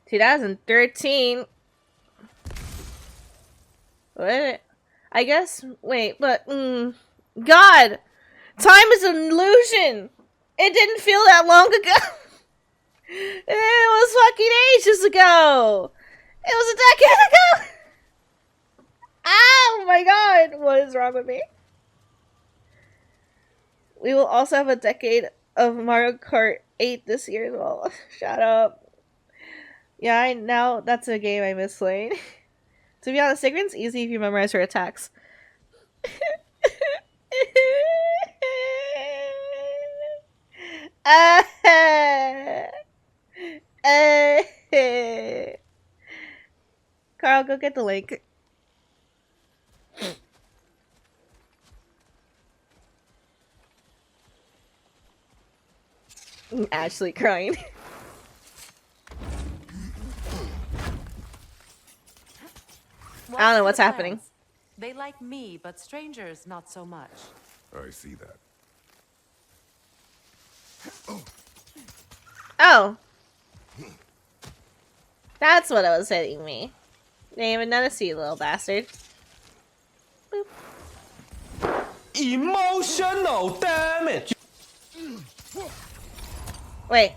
2013. What? I guess. Wait, but God, time is an illusion. It didn't feel that long ago. It was fucking ages ago. It was a decade ago. Oh my God, what is wrong with me? We will also have a decade of Mario Kart 8 this year as well. Shut up. Yeah, I now that's a game I miss playing. To be honest, Sigrid's easy if you memorize her attacks. Carl, go get the link. I'm actually crying. I don't know what's happening. They like me, but strangers not so much. I see that. Oh. That's what it was hitting me. Didn't even notice you, little bastard. Boop. Emotional damage! Wait.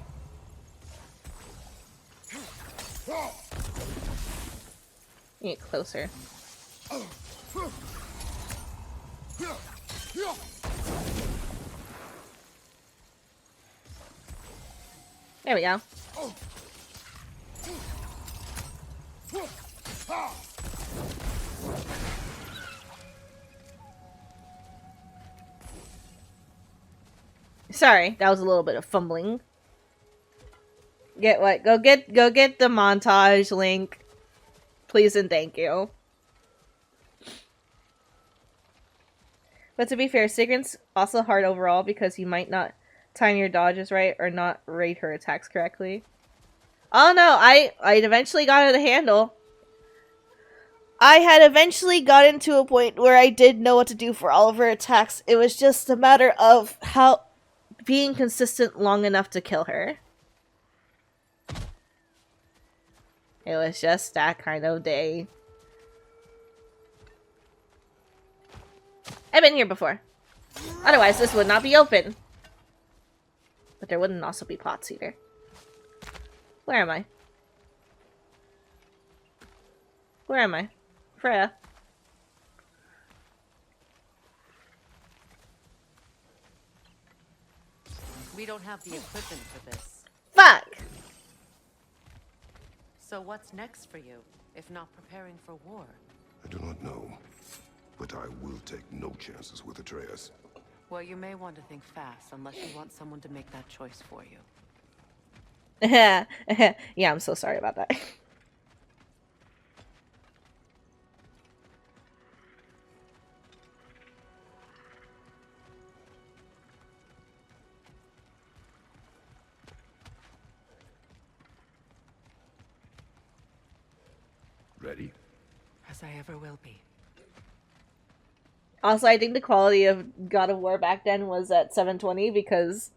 Get closer. There we go. Sorry, that was a little bit of fumbling. Get what? Go get the montage link. Please and thank you. But to be fair, Sigrid's also hard overall because you might not time your dodges right or not rate her attacks correctly. Oh no, I eventually got it a handle. I had eventually gotten to a point where I did know what to do for all of her attacks. It was just a matter of how being consistent long enough to kill her. It was just that kind of day. I've been here before. Otherwise, this would not be open. But there wouldn't also be pots either. Where am I? Where am I? Freya. We don't have the equipment for this. Fuck! So what's next for you, if not preparing for war? I do not know, but I will take no chances with Atreus. Well, you may want to think fast, unless you want someone to make that choice for you. Yeah, I'm so sorry about that. Ready? As I ever will be. Also, I think the quality of God of War back then was at 720 because,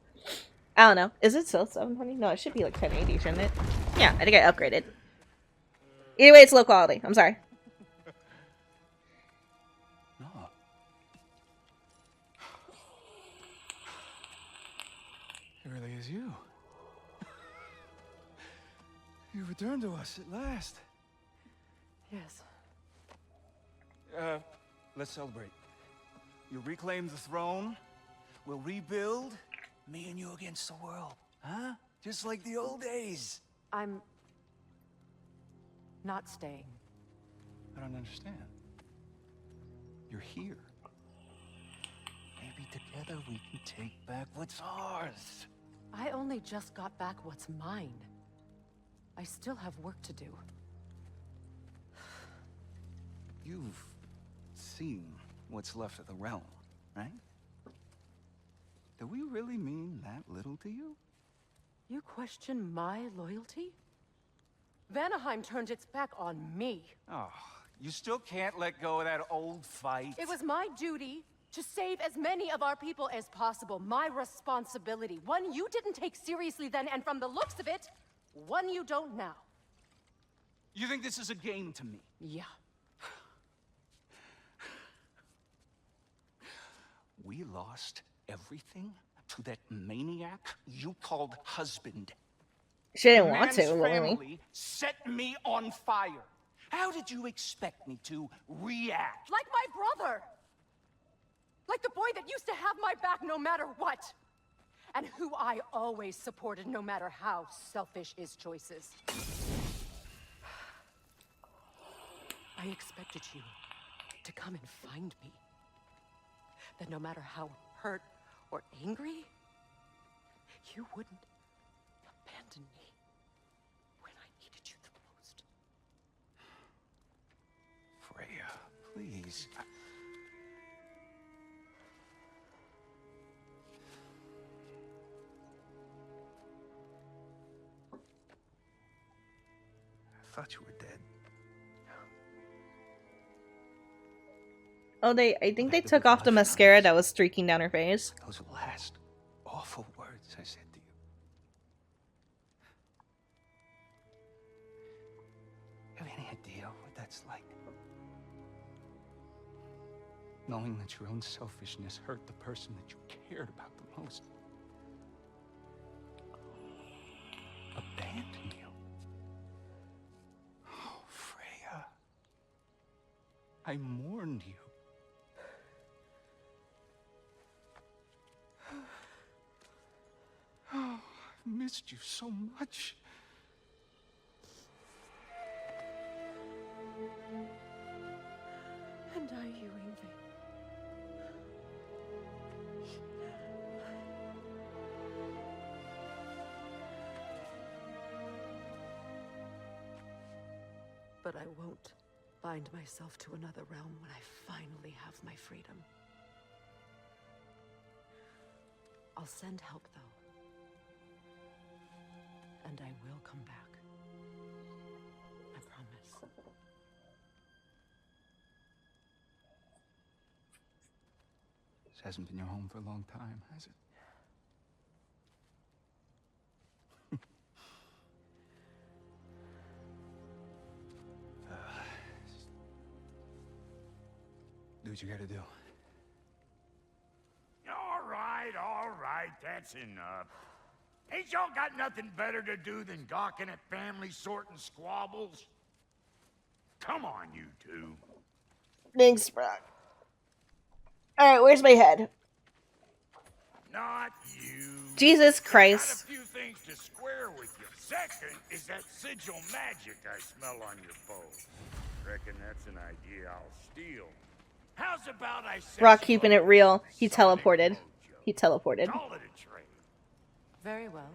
I don't know. Is it still 720? No, it should be like 1080, shouldn't it? Yeah, I think I upgraded. Either way, it's low quality. I'm sorry. No. It really is you. You returned to us at last. Yes. Let's celebrate. You reclaim the throne. We'll rebuild. Me and you against the world. Huh? Just like the old days. I'm not staying. I don't understand. You're here. Maybe together we can take back what's ours. I only just got back what's mine. I still have work to do. You've seen what's left of the realm, right? Do we really mean that little to you? You question my loyalty? Vanaheim turned its back on me. Oh, you still can't let go of that old fight? It was my duty to save as many of our people as possible. My responsibility. One you didn't take seriously then, and from the looks of it, one you don't now. You think this is a game to me? Yeah. We lost everything to that maniac you called husband. She didn't The want to, man's willingly. family set me on fire. How did you expect me to react? Like my brother! Like the boy that used to have my back no matter what! And who I always supported no matter how selfish his choices. I expected you to come and find me. That no matter how hurt or angry, you wouldn't abandon me when I needed you the most. Freya, please. I thought you were dead. Oh, I think they took off the mascara that was streaking down her face. Those last awful words I said to you. Have any idea what that's like? Knowing that your own selfishness hurt the person that you cared about the most. Abandon you. Oh, Freya. I mourned you. Oh, I've missed you so much. And I, you, Ingvi. But I won't bind myself to another realm when I finally have my freedom. I'll send help, though. And I will come back. I promise. This hasn't been your home for a long time, has it? Do what you gotta do. All right, that's enough. Ain't y'all got nothing better to do than gawking at family sorting squabbles? Come on, you two. Thanks, Brock. Alright, where's my head? Not you. Jesus Got a Christ. few things to square with you. Second is that sigil magic I smell on your bow. Reckon that's an idea I'll steal. How's about I set Brock you keeping up it real. with He Sonic teleported. Mojo? He teleported. Call it a trade. Very well.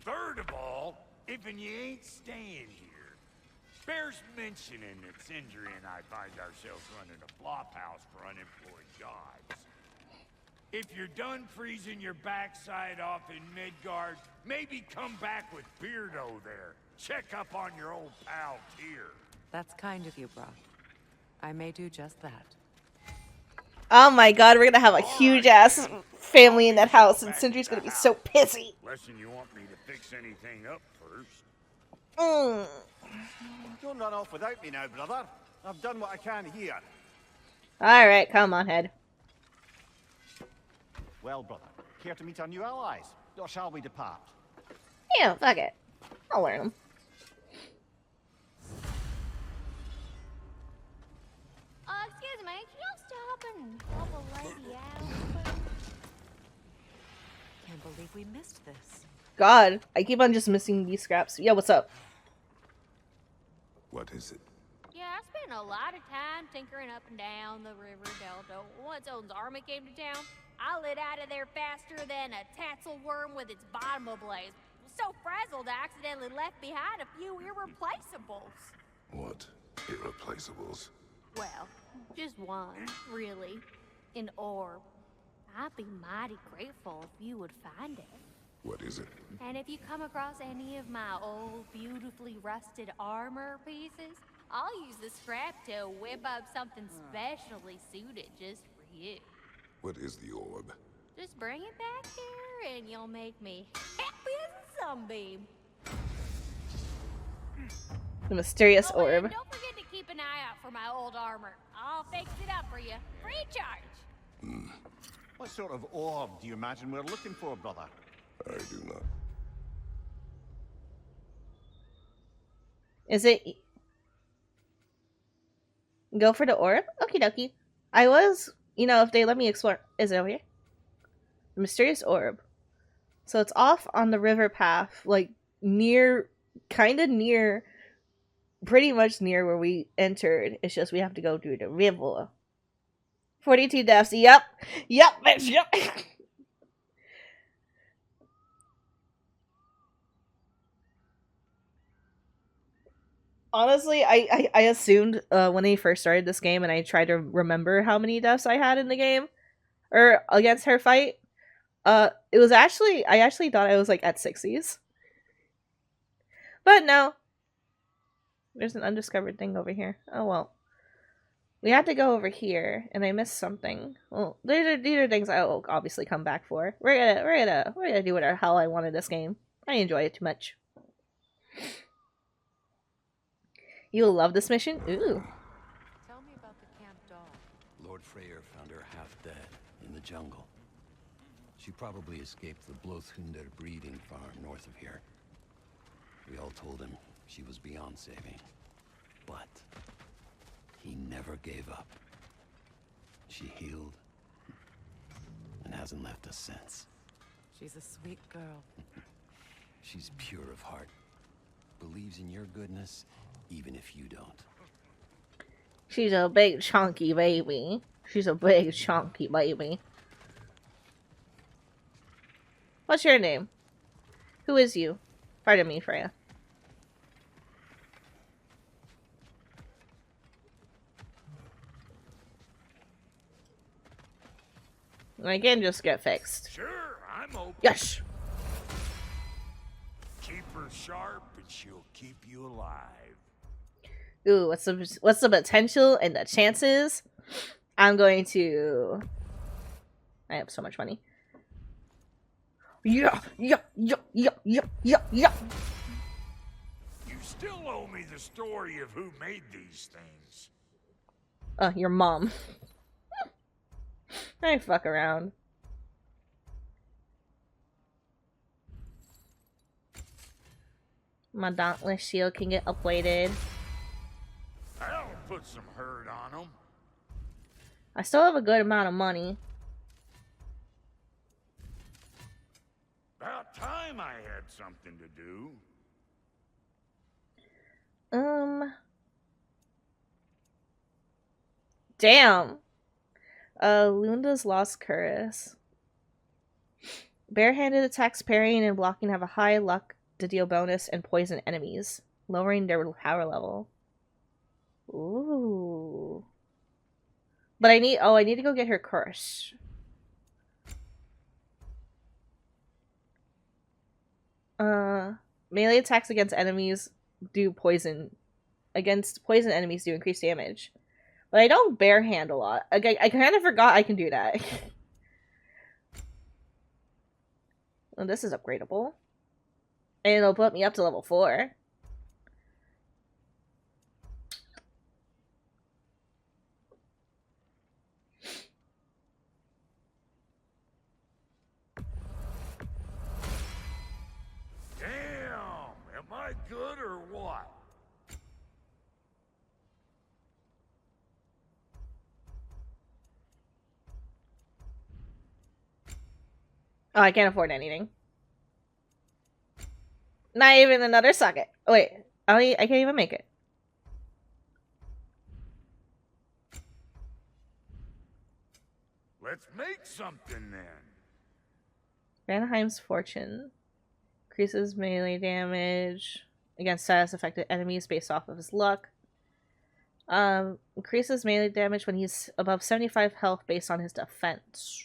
Third of all, if you ain't staying here, bears mentioning that Sindri and I find ourselves running a flop house for unemployed gods. If you're done freezing your backside off in Midgard, maybe come back with Beardo there. Check up on your old pal Tyr. That's kind of you, Brock. I may do just that. Oh my god, we're gonna have a huge ass family in that house, and Sindri's gonna be so pissy. Lesson you want me to fix anything up first. Don't run off without me now, brother. I've done what I can here. Alright, come on, head. Well, brother, care to meet our new allies? Or shall we depart? Yeah, fuck it. I'll learn them. Excuse me, can y'all stop and help a lady out? Can't believe we missed this. God, I keep on just missing these scraps. Yeah, what's up? What is it? Yeah, I spent a lot of time tinkering up and down the river delta. Once Odin's army came to town, I lit out of there faster than a tassel worm with its bottom ablaze. So frazzled, I accidentally left behind a few irreplaceables. What? Irreplaceables? Well, just one, really. An orb. I'd be mighty grateful if you would find it. What is it? And if you come across any of my old, beautifully rusted armor pieces, I'll use the scrap to whip up something specially suited just for you. What is the orb? Just bring it back here and you'll make me happy as a sunbeam. The mysterious Oh, and orb. don't forget to keep an eye out for my old armor. I'll fix it up for you. Free charge. What sort of orb do you imagine we're looking for, brother? I do not. Is it... Go for the orb? Okie dokie. I was... You know, if they let me explore... Is it over here? The mysterious orb. So it's off on the river path. Like, near... Kind of near... Pretty much near where we entered. It's just we have to go through the river. 42 deaths. Yep. Yep, bitch. Yep. Honestly, I assumed when they first started this game and I tried to remember how many deaths I had in the game or against her fight, it was actually I actually thought I was like at 60s. But no. There's an undiscovered thing over here. Oh well. We had to go over here and I missed something. Well, these are things I will obviously come back for. We're gonna do whatever hell I want in this game. I enjoy it too much. You'll love this mission? Ooh. Tell me about the camp doll. Lord Freyr found her half dead in the jungle. She probably escaped the Blothunder breeding farm north of here. We all told him she was beyond saving. But he never gave up. She healed and hasn't left us since. She's a sweet girl. She's pure of heart. Believes in your goodness, even if you don't. She's a big chunky baby. She's a big chunky baby. What's your name? Who is you? Pardon me, Freya. I can just get fixed. Sure, I'm open. Yes! Keep her sharp and she'll keep you alive. Ooh, what's the potential and the chances? I'm going to... I have so much money. Yeah! You still owe me the story of who made these things. Your mom. I fuck around. My dauntless shield can get upgraded. I'll put some hurt on them. I still have a good amount of money. About time I had something to do. Damn. Lunda's lost Curtis. Barehanded attacks parrying and blocking have a high luck to deal bonus and poison enemies, lowering their power level. Ooh. But I need to go get her curse. Melee attacks against enemies do poison. Against poison enemies do increased damage. But I don't barehand a lot. I kind of forgot I can do that. Well, this is upgradable. And it'll put me up to level 4. Damn! Am I good or what? Oh, I can't afford anything. Not even another socket. Oh, wait. I can't even make it. Let's make something then. Vanaheim's Fortune. Increases melee damage against status affected enemies based off of his luck. Increases melee damage when he's above 75 health based on his defense.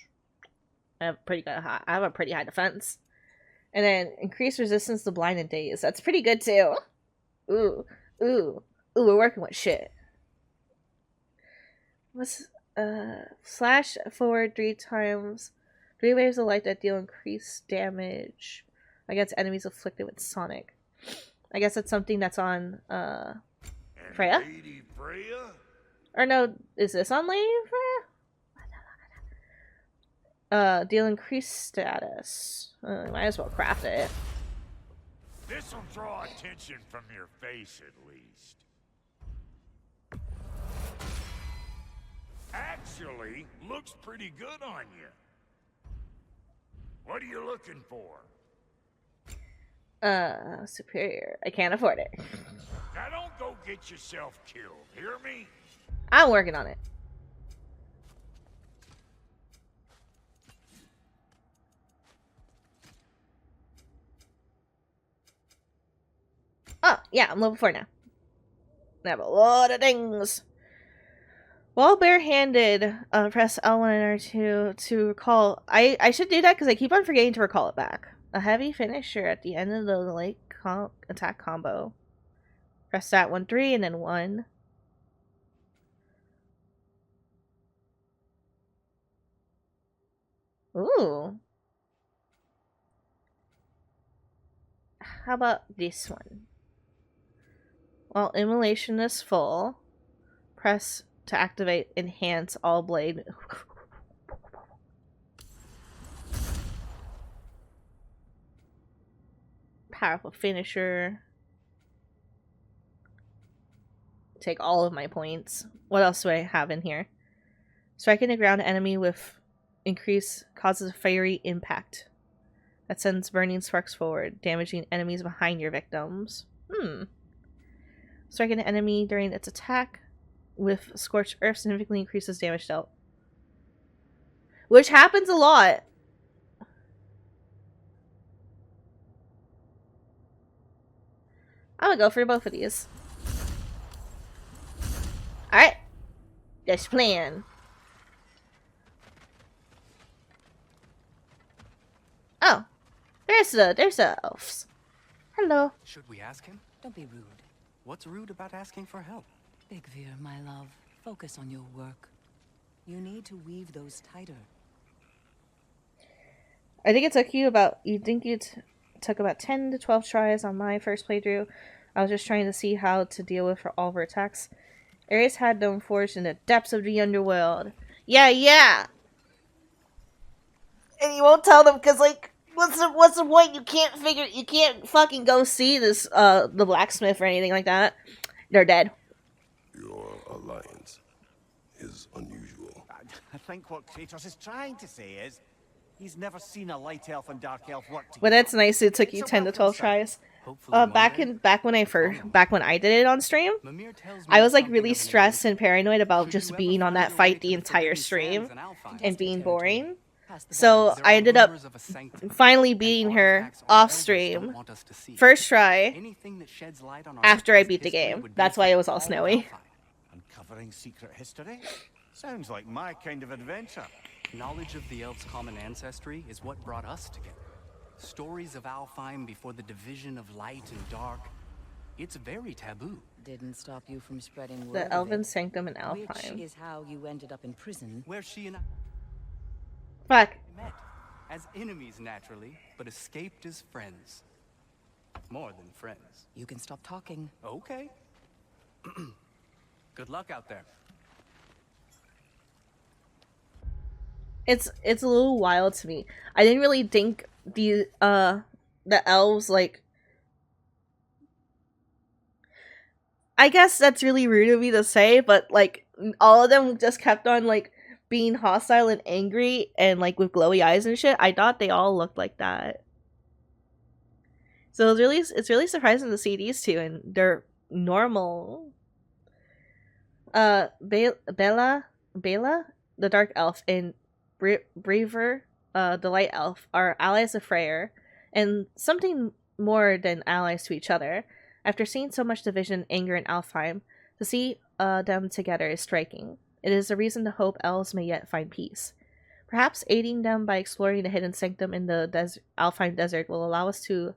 I have a pretty high defense. And then increased resistance to blind and daze. That's pretty good too. Ooh, we're working with shit. What's slash forward 3 times. 3 waves of light that deal increased damage against enemies afflicted with Sonic. I guess it's something that's on And Freya? Lady Freya? Or no, is this on Lady Freya? Deal increased status. Might as well craft it. This'll draw attention from your face at least. Actually, looks pretty good on you. What are you looking for? Superior. I can't afford it. Now don't go get yourself killed, hear me? I'm working on it. Oh, yeah, I'm level 4 now. I have a lot of things. While barehanded, press L1 and R2 to recall. I should do that because I keep on forgetting to recall it back. A heavy finisher at the end of the late attack combo. Press that 1, 3, and then 1. Ooh. How about this one? While immolation is full, press to activate enhance all blade. Powerful finisher. Take all of my points. What else do I have in here? Striking the ground enemy with increase causes a fiery impact that sends burning sparks forward, damaging enemies behind your victims. Striking an enemy during its attack with Scorched Earth significantly increases damage dealt. Which happens a lot. I'm gonna go for both of these. Alright. That's plan. Oh. There's the elves. Hello. Should we ask him? Don't be rude. What's rude about asking for help? Big Veer, my love. Focus on your work. You need to weave those tighter. I think it took about 10 to 12 tries on my first playthrough. I was just trying to see how to deal with all of her attacks. Ares had them forged in the depths of the underworld. Yeah. And you won't tell them because, like, what's the point? You can't fucking go see this, the blacksmith or anything like that. They're dead. Your alliance is unusual. I think what Kratos is trying to say is he's never seen a light elf and dark elf work together. But that's nice. It took you 10 to 12 tries. Back when I did it on stream, I was like really stressed and paranoid about just being on that fight the entire stream and being boring. So I ended up finally beating her off stream, first try, after I beat the game. That's why it was all snowy. Uncovering secret history? Sounds like my kind of adventure. Knowledge of the elves' common ancestry is what brought us together. Stories of Alfheim before the division of light and dark. It's very taboo. Didn't stop you from spreading word. The Elven Sanctum in Alfheim. Which is how you ended up in prison. Where she and I Fuck. met. As enemies, naturally, but escaped as friends. More than friends. You can stop talking. Okay. Good luck out there. It's a little wild to me. I didn't really think the elves, like, I guess that's really rude of me to say, but like all of them just kept on like being hostile and angry and like with glowy eyes and shit. I thought they all looked like that. So it's really surprising to see these two and they're normal. Bela, the dark elf, and Braver, the light elf, are allies of Freyr, and something more than allies to each other. After seeing so much division and anger in Alfheim, to see them together is striking. It is a reason to hope elves may yet find peace. Perhaps aiding them by exploring the hidden sanctum in the Alfheim desert will allow us to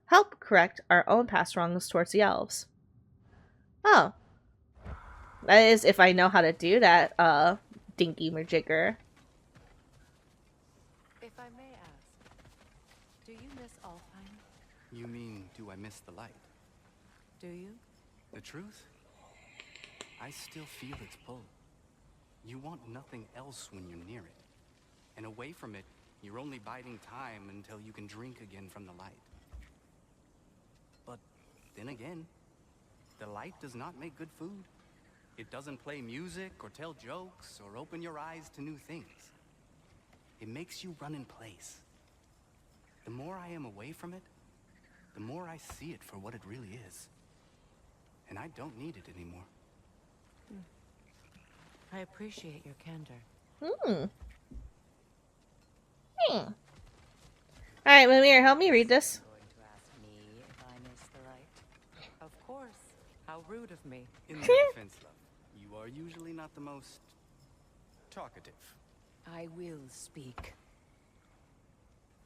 help correct our own past wrongs towards the elves. Oh. That is if I know how to do that, dinky majigger. If I may ask, do you miss Alfheim? You mean, do I miss the light? Do you? The truth? I still feel its pull. You want nothing else when you're near it. And away from it, you're only biding time until you can drink again from the light. But then again, the light does not make good food. It doesn't play music or tell jokes or open your eyes to new things. It makes you run in place. The more I am away from it, the more I see it for what it really is. And I don't need it anymore. I appreciate your candor. Alright, Mimir, help me read this. Going to ask me if I miss the light? Of course. How rude of me. In my defense, love, you are usually not the most talkative. I will speak.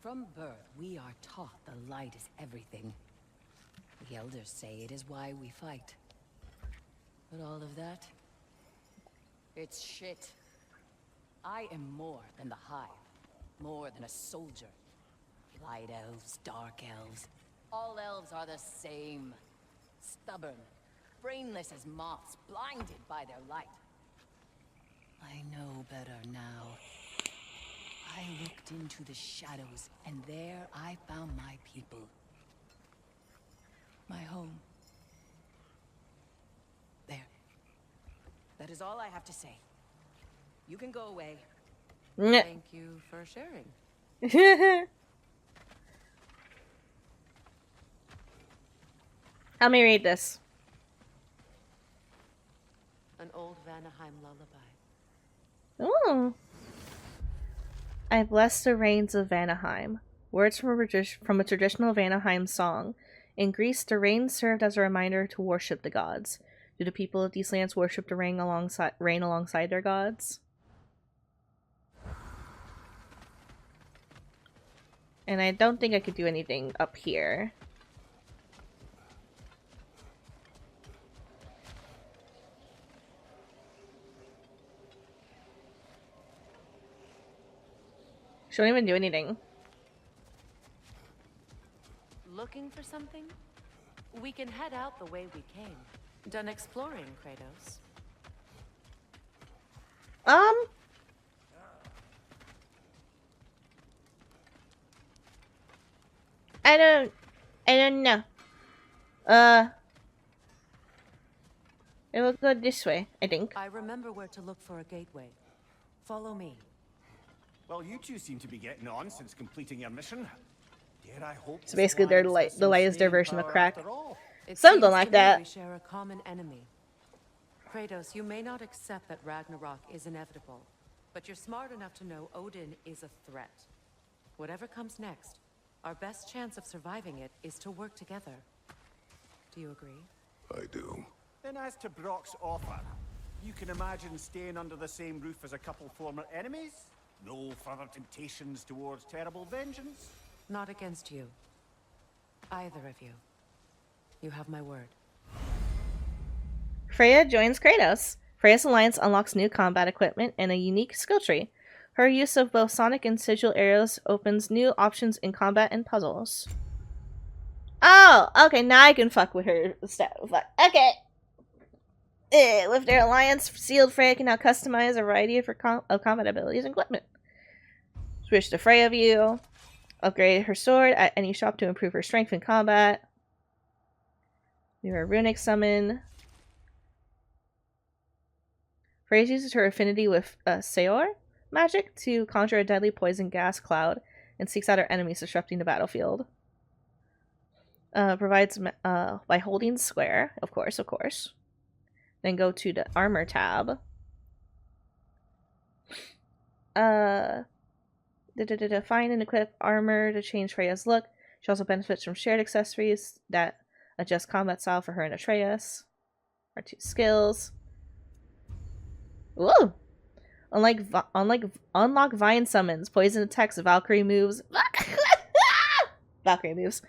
From birth, we are taught the light is everything. The elders say it is why we fight. But all of that, it's shit. I am more than the hive, more than a soldier. Light elves, dark elves, all elves are the same. Stubborn, brainless as moths, blinded by their light. I know better now. I looked into the shadows, and there I found my people. My home. There. That is all I have to say. You can go away. Thank you for sharing. Help me read this. An old Vanaheim lullaby. Ooh. I bless the rains of Vanaheim. Words from a traditional Vanaheim song. In Greece, the rain served as a reminder to worship the gods. Do the people of these lands worship the rain alongside their gods? And I don't think I could do anything up here. She don't even do anything. Looking for something? We can head out the way we came. Done exploring, Kratos. I don't know. It will go this way, I think. I remember where to look for a gateway. Follow me. Well, you two seem to be getting on since completing your mission. Dare I hope So basically, their this light, has the some light is their staying version of power crack. after all. It Something seems like to me that. We share a common enemy. Kratos, you may not accept that Ragnarok is inevitable, but you're smart enough to know Odin is a threat. Whatever comes next, our best chance of surviving it is to work together. Do you agree? I do. Then as to Brock's offer, you can imagine staying under the same roof as a couple former enemies? No further temptations towards terrible vengeance? Not against you. Either of you. You have my word. Freya joins Kratos. Freya's alliance unlocks new combat equipment and a unique skill tree. Her use of both sonic and sigil arrows opens new options in combat and puzzles. Oh, okay, now I can fuck with her stuff. Okay. With their alliance sealed, Freya can now customize a variety of combat abilities and equipment. Switch to Freya view. Upgrade her sword at any shop to improve her strength in combat. Do her runic summon. Freya uses her affinity with Seor magic to conjure a deadly poison gas cloud and seeks out her enemies, disrupting the battlefield. Provides by holding square, of course. Then go to the armor tab. Find and equip armor to change Freya's look. She also benefits from shared accessories that adjust combat style for her and Atreus. Our two skills. Whoa! Unlock Vine summons, poison attacks, Valkyrie moves. Valkyrie moves.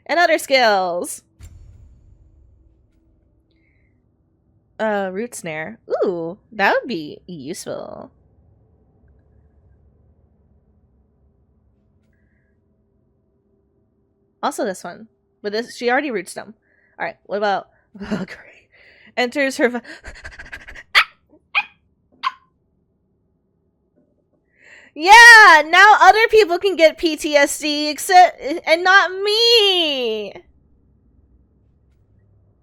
And other skills. Root snare. Ooh, that would be useful. Also this one. But this, she already roots them. Alright, what about Valkyrie? Enters her... Yeah! Now other people can get PTSD except... and not me!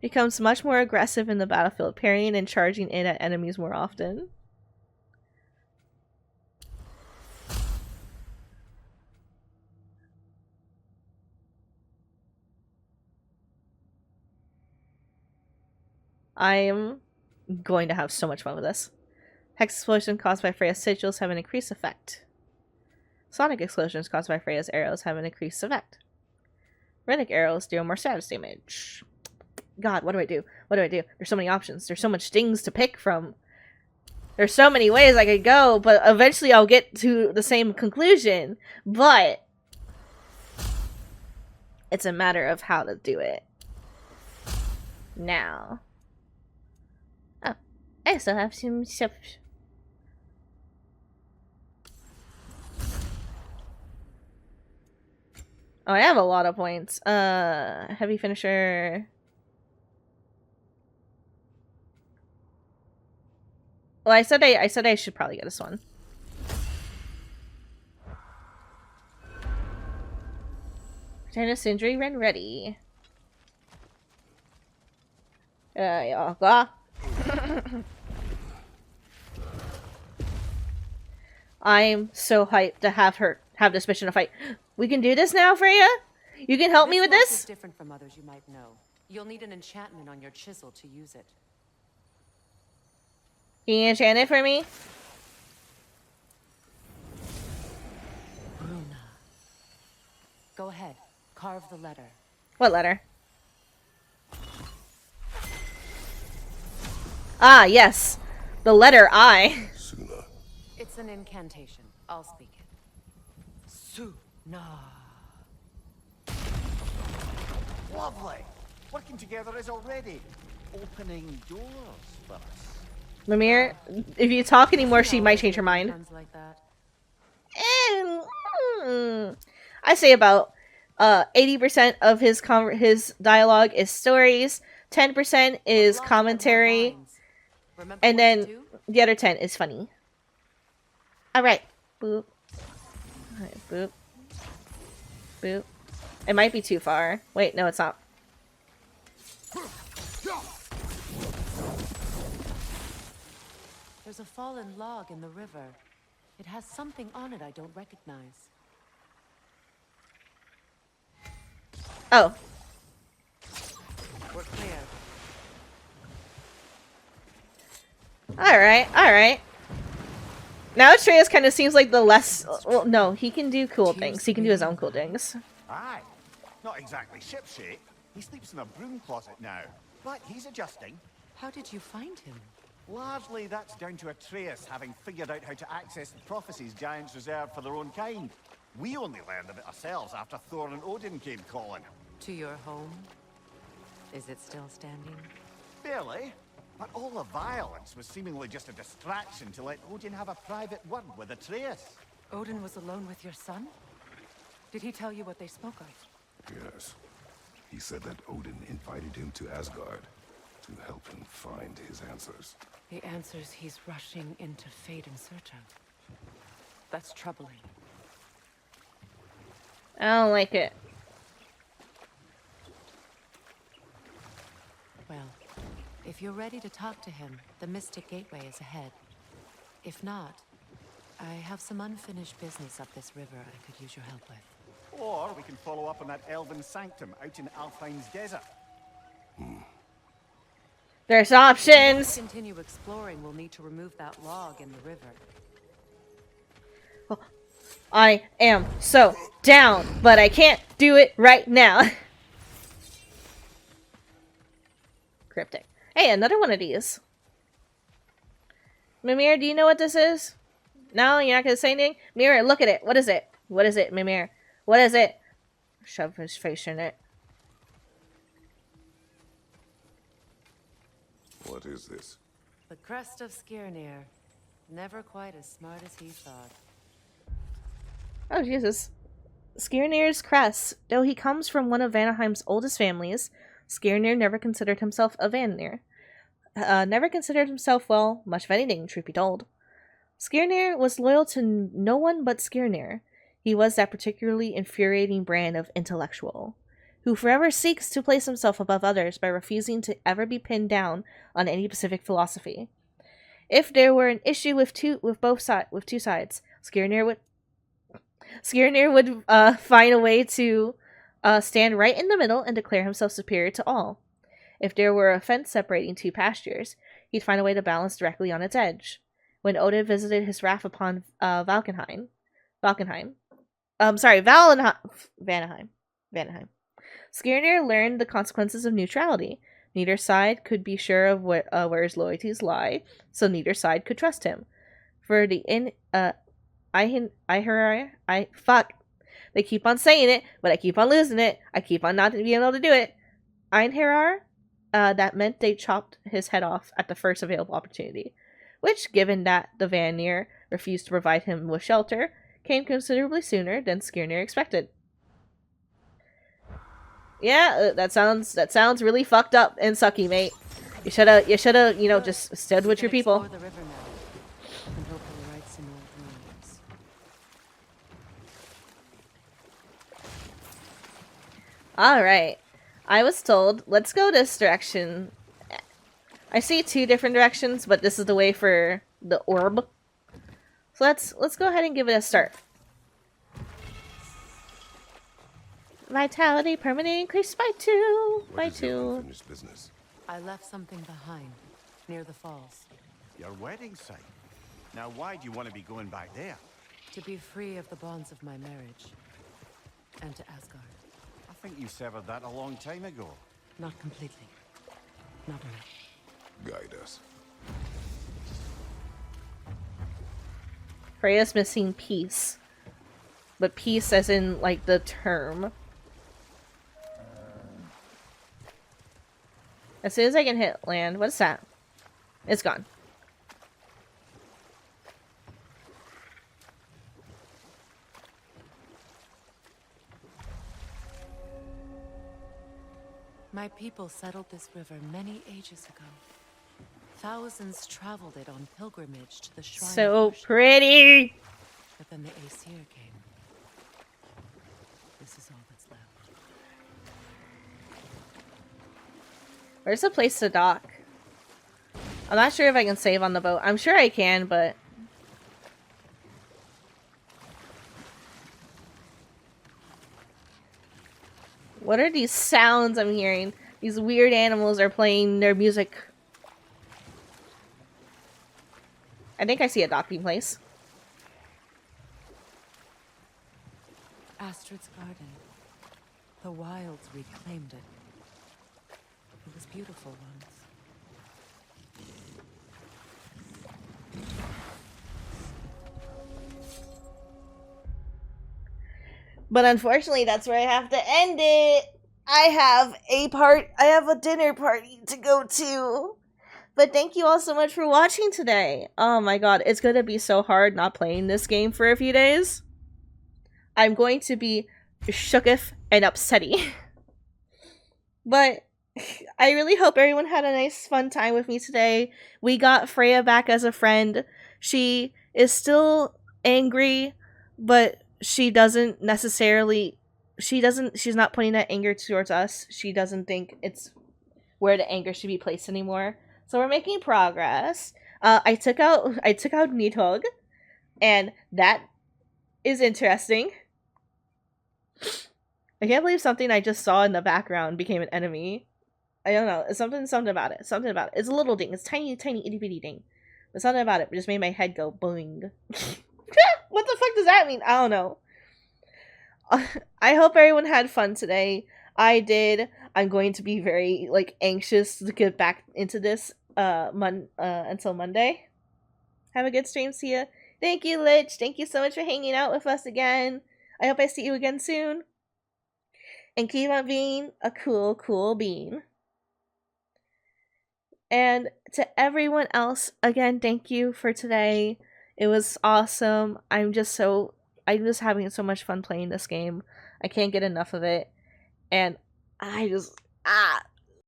Becomes much more aggressive in the battlefield, parrying and charging in at enemies more often. I'm going to have so much fun with this. Hex explosion caused by Freya's sigils have an increased effect. Sonic explosions caused by Freya's arrows have an increased effect. Runic arrows deal more status damage. God, what do I do? What do I do? There's so many options. There's so much things to pick from. There's so many ways I could go, but eventually I'll get to the same conclusion. But it's a matter of how to do it. Now. Oh, I still have some stuff. Oh, I have a lot of points. Heavy finisher. Well, I said I should probably get this one. Tennis injury when ready. Yeah. I'm so hyped to have this mission to fight. We can do this now, Freya? You can help me with this? This is different from others you might know. You'll need an enchantment on your chisel to use it. Can you enchant it for me? Bruna. Go ahead. Carve the letter. What letter? Ah, yes. The letter I. Suna. It's an incantation. I'll speak it. Suna. Lovely. Working together is already opening doors for us. Mimir, if you talk anymore, she might change her mind. Like that. I say about 80% of his dialogue is stories, 10% is commentary, and then the other 10 is funny. Alright. Boop. Alright, boop. Boop. It might be too far. Wait, no, it's not. There's a fallen log in the river. It has something on it I don't recognize. Oh. We're clear. Alright. Now Atreus kind of seems like the less... Well, no, he can do cool things. He can do his own cool things. Aye. Not exactly shipshape. He sleeps in a broom closet now. But he's adjusting. How did you find him? Largely that's down to Atreus having figured out how to access the prophecies giants reserved for their own kind. We only learned of it ourselves after Thor and Odin came calling. To your home? Is it still standing? Barely. But all the violence was seemingly just a distraction to let Odin have a private word with Atreus. Odin was alone with your son? Did he tell you what they spoke of? Yes. He said that Odin invited him to Asgard to help him find his answers. The answers he's rushing into fate in search of. That's troubling. I don't like it. Well, if you're ready to talk to him, the Mystic Gateway is ahead. If not, I have some unfinished business up this river I could use your help with. Or we can follow up on that elven sanctum out in Alfheim's desert. There's To options! continue exploring, we'll need to remove that log in the river. I am so down, but I can't do it right now. Cryptic. Hey, another one of these. Mimir, do you know what this is? No, you're not gonna say anything? Mimir, look at it. What is it? What is it, Mimir? What is it? Shove his face in it. What is this? The crest of Skirnir. Never quite as smart as he thought. Oh, Jesus. Skirnir's crest. Though he comes from one of Vanaheim's oldest families, Skirnir never considered himself a Vanir. Never considered himself, well, much of anything, truth be told. Skirnir was loyal to no one but Skirnir. He was that particularly infuriating brand of intellectual, who forever seeks to place himself above others by refusing to ever be pinned down on any specific philosophy. If there were an issue with two sides, Skirnir would find a way to stand right in the middle and declare himself superior to all. If there were a fence separating two pastures, he'd find a way to balance directly on its edge. When Odin visited his wrath upon Vanaheim. Skirnir learned the consequences of neutrality. Neither side could be sure of where his loyalties lie, so neither side could trust him. For the fuck. They keep on saying it, but I keep on losing it. I keep on not being able to do it. Einherjar, that meant they chopped his head off at the first available opportunity, which, given that the Vanir refused to provide him with shelter, came considerably sooner than Skirnir expected. Yeah, that sounds really fucked up and sucky, mate. You shoulda, just stood with your people. The river now, and hope we'll write some old dreams. Alright. I was told, let's go this direction. I see two different directions, but this is the way for the orb. So let's go ahead and give it a start. Vitality permanently increased by 2. By 2. Unfinished business. I left something behind, near the falls. Your wedding site. Now, why do you want to be going back there? To be free of the bonds of my marriage. And to Asgard. I think you severed that a long time ago. Not completely. Not enough. Guide us. Freya's missing peace. But peace as in, like, the term. As soon as I can hit land, what's that? It's gone. My people settled this river many ages ago. Thousands traveled it on pilgrimage to the shrine So of worship. pretty! But then the Aesir came. This is all that's left. Where's the place to dock? I'm not sure if I can save on the boat. I'm sure I can, but... What are these sounds I'm hearing? These weird animals are playing their music. I think I see a docking place. Astrid's garden. The wilds reclaimed it. It was beautiful once. But unfortunately, that's where I have to end it. I have a dinner party to go to. But thank you all so much for watching today. Oh my god, it's gonna be so hard not playing this game for a few days. I'm going to be shooketh and upsetty. But I really hope everyone had a nice fun time with me today. We got Freya back as a friend. She is still angry, but she doesn't necessarily, she's not pointing that anger towards us. She doesn't think it's where the anger should be placed anymore. So we're making progress. I took out Nidhogg, and that is interesting. I can't believe something I just saw in the background became an enemy. I don't know. It's something about it. Something about it. It's a little ding. It's tiny, itty bitty ding. But something about it just made my head go boing. What the fuck does that mean? I don't know. I hope everyone had fun today. I did. I'm going to be very anxious to get back into this until Monday. Have a good stream. See ya. Thank you, Lich. Thank you so much for hanging out with us again. I hope I see you again soon. And keep on being a cool bean. And to everyone else, again, thank you for today. It was awesome. I'm just having so much fun playing this game. I can't get enough of it. And I just,